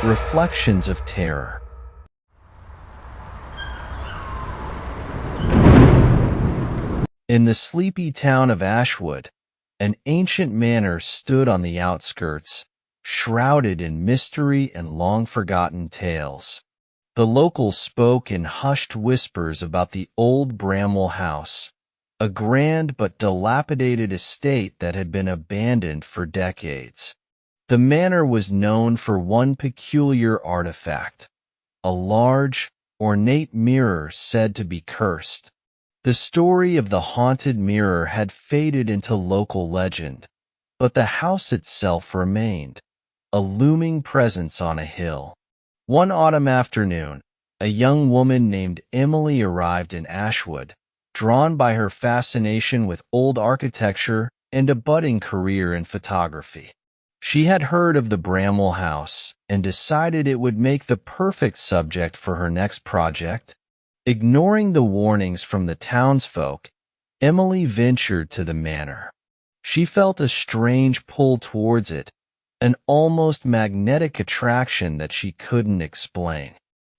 Reflections of Terror. In the sleepy town of Ashwood, an ancient manor stood on the outskirts, shrouded in mystery and long-forgotten tales. The locals spoke in hushed whispers about the old Bramwell house, a grand but dilapidated estate that had been abandoned for decades. The manor was known for one peculiar artifact, a large, ornate mirror said to be cursed. The story of the haunted mirror had faded into local legend, but the house itself remained, a looming presence on a hill. One autumn afternoon, a young woman named Emily arrived in Ashwood, drawn by her fascination with old architecture and a budding career in photography. She had heard of the Bramwell house and decided it would make the perfect subject for her next project. Ignoring the warnings from the townsfolk, Emily ventured to the manor. She felt a strange pull towards it, an almost magnetic attraction that she couldn't explain.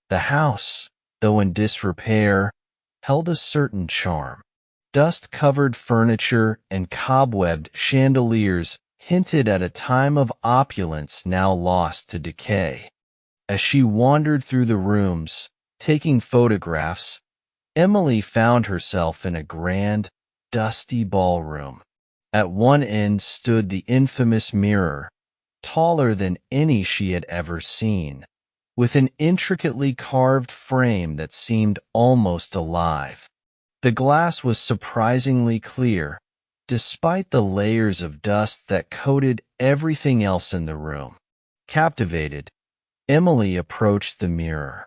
The house, though in disrepair, held a certain charm. Dust-covered furniture and cobwebbed chandeliers hinted at a time of opulence now lost to decay. As she wandered through the rooms, taking photographs, Emily found herself in a grand, dusty ballroom. At one end stood the infamous mirror, taller than any she had ever seen, with an intricately carved frame that seemed almost alive. The glass was surprisingly clear, despite the layers of dust that coated everything else in the room. Captivated, Emily approached the mirror.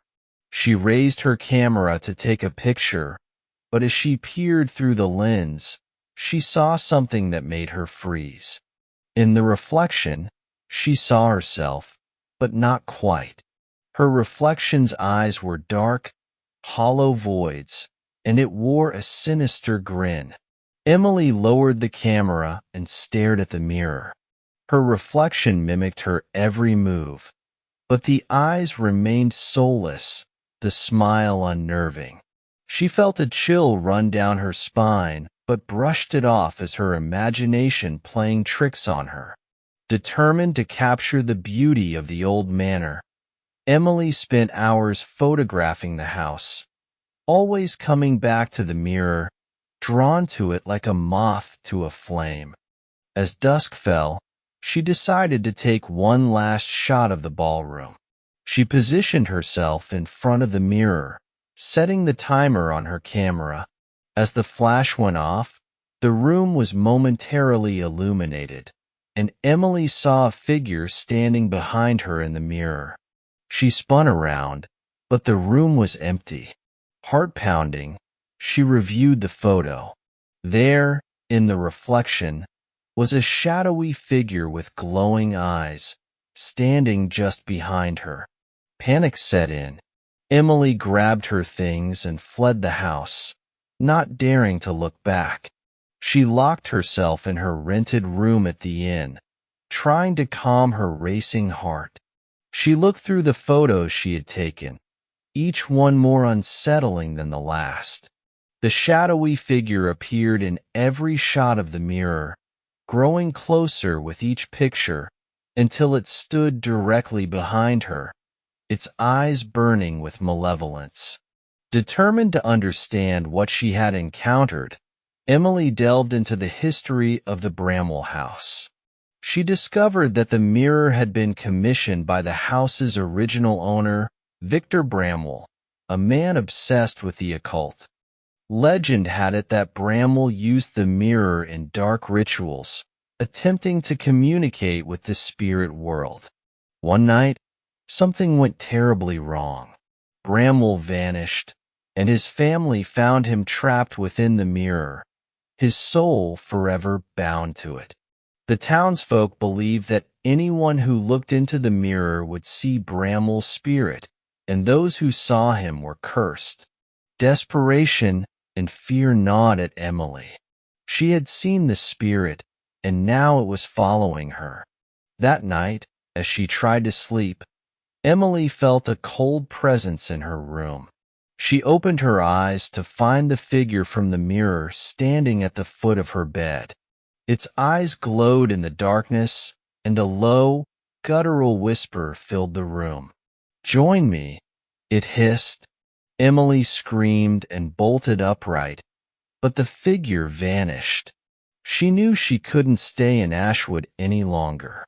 She raised her camera to take a picture, but as she peered through the lens, she saw something that made her freeze. In the reflection, she saw herself, but not quite. Her reflection's eyes were dark, hollow voids, and it wore a sinister grin. Emily lowered the camera and stared at the mirror. Her reflection mimicked her every move, but the eyes remained soulless, the smile unnerving. She felt a chill run down her spine, but brushed it off as her imagination playing tricks on her. Determined to capture the beauty of the old manor, Emily spent hours photographing the house, always coming back to the mirror, drawn to it like a moth to a flame. As dusk fell, she decided to take one last shot of the ballroom. She positioned herself in front of the mirror, setting the timer on her camera. As the flash went off, the room was momentarily illuminated, and Emily saw a figure standing behind her in the mirror. She spun around, but the room was empty. Heart-pounding, she reviewed the photo. There, in the reflection, was a shadowy figure with glowing eyes, standing just behind her. Panic set in. Emily grabbed her things and fled the house, not daring to look back. She locked herself in her rented room at the inn, trying to calm her racing heart. She looked through the photos she had taken, each one more unsettling than the last. The shadowy figure appeared in every shot of the mirror, growing closer with each picture until it stood directly behind her, its eyes burning with malevolence. Determined to understand what she had encountered, Emily delved into the history of the Bramwell house. She discovered that the mirror had been commissioned by the house's original owner, Victor Bramwell, a man obsessed with the occult. Legend had it that Bramwell used the mirror in dark rituals, attempting to communicate with the spirit world. One night, something went terribly wrong. Bramwell vanished, and his family found him trapped within the mirror, his soul forever bound to it. The townsfolk believed that anyone who looked into the mirror would see Bramwell's spirit, and those who saw him were cursed. Desperation and fear gnawed at Emily. She had seen the spirit, and now it was following her. That night, as she tried to sleep, Emily felt a cold presence in her room. She opened her eyes to find the figure from the mirror standing at the foot of her bed. Its eyes glowed in the darkness, and a low, guttural whisper filled the room. "Join me," it hissed. Emily screamed and bolted upright, but the figure vanished. She knew she couldn't stay in Ashwood any longer.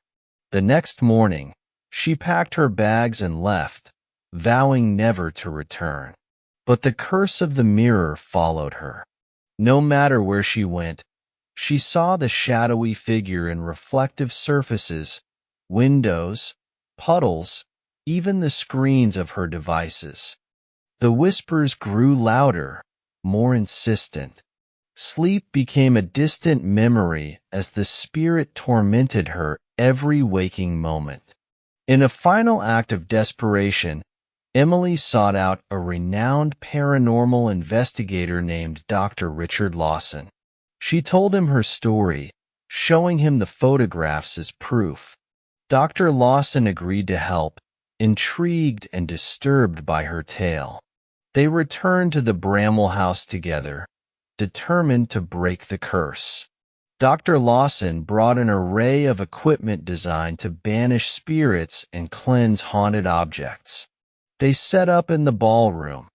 The next morning, she packed her bags and left, vowing never to return. But the curse of the mirror followed her. No matter where she went, she saw the shadowy figure in reflective surfaces, windows, puddles, even the screens of her devices. The whispers grew louder, more insistent. Sleep became a distant memory as the spirit tormented her every waking moment. In a final act of desperation, Emily sought out a renowned paranormal investigator named Dr. Richard Lawson. She told him her story, showing him the photographs as proof. Dr. Lawson agreed to help, intrigued and disturbed by her tale. They returned to the Bramwell house together, determined to break the curse. Dr. Lawson brought an array of equipment designed to banish spirits and cleanse haunted objects. They set up in the ballroom,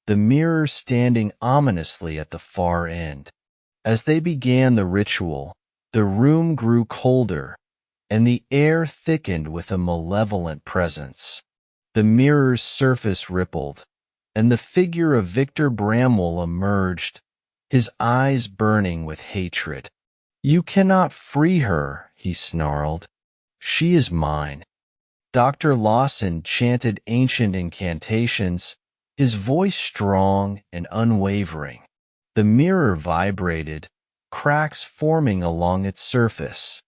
the mirror standing ominously at the far end. As they began the ritual, the room grew colder, and the air thickened with a malevolent presence. The mirror's surface rippled, and the figure of Victor Bramwell emerged, his eyes burning with hatred. "You cannot free her," he snarled. "She is mine." Dr. Lawson chanted ancient incantations, his voice strong and unwavering. The mirror vibrated, cracks forming along its surface.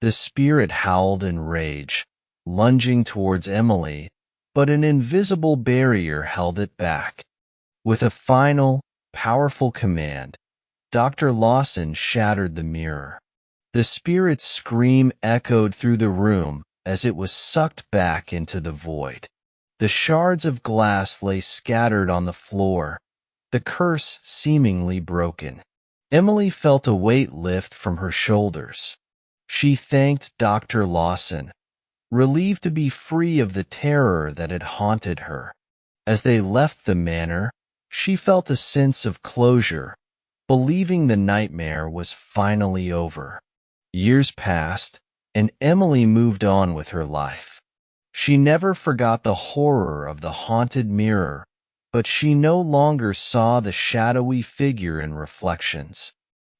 The spirit howled in rage, lunging towards Emily, but an invisible barrier held it back. With a final, powerful command, Dr. Lawson shattered the mirror. The spirit's scream echoed through the room as it was sucked back into the void. The shards of glass lay scattered on the floor, the curse seemingly broken. Emily felt a weight lift from her shoulders. She thanked Dr. Lawson, relieved to be free of the terror that had haunted her. As they left the manor, she felt a sense of closure, believing the nightmare was finally over. Years passed, and Emily moved on with her life. She never forgot the horror of the haunted mirror, but she no longer saw the shadowy figure in reflections.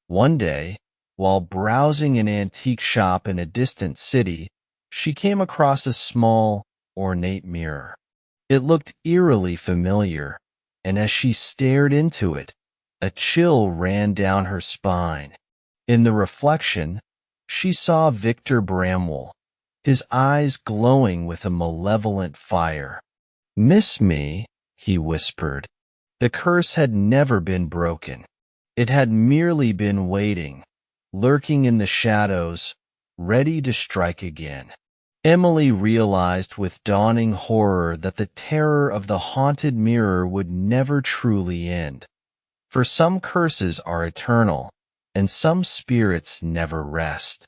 One day, while browsing an antique shop in a distant city, she came across a small, ornate mirror. It looked eerily familiar, and as she stared into it, a chill ran down her spine. In the reflection, she saw Victor Bramwell, his eyes glowing with a malevolent fire. "Miss me?" he whispered. The curse had never been broken. It had merely been waiting, lurking in the shadows, ready to strike again. Emily realized with dawning horror that the terror of the haunted mirror would never truly end. For some curses are eternal, and some spirits never rest.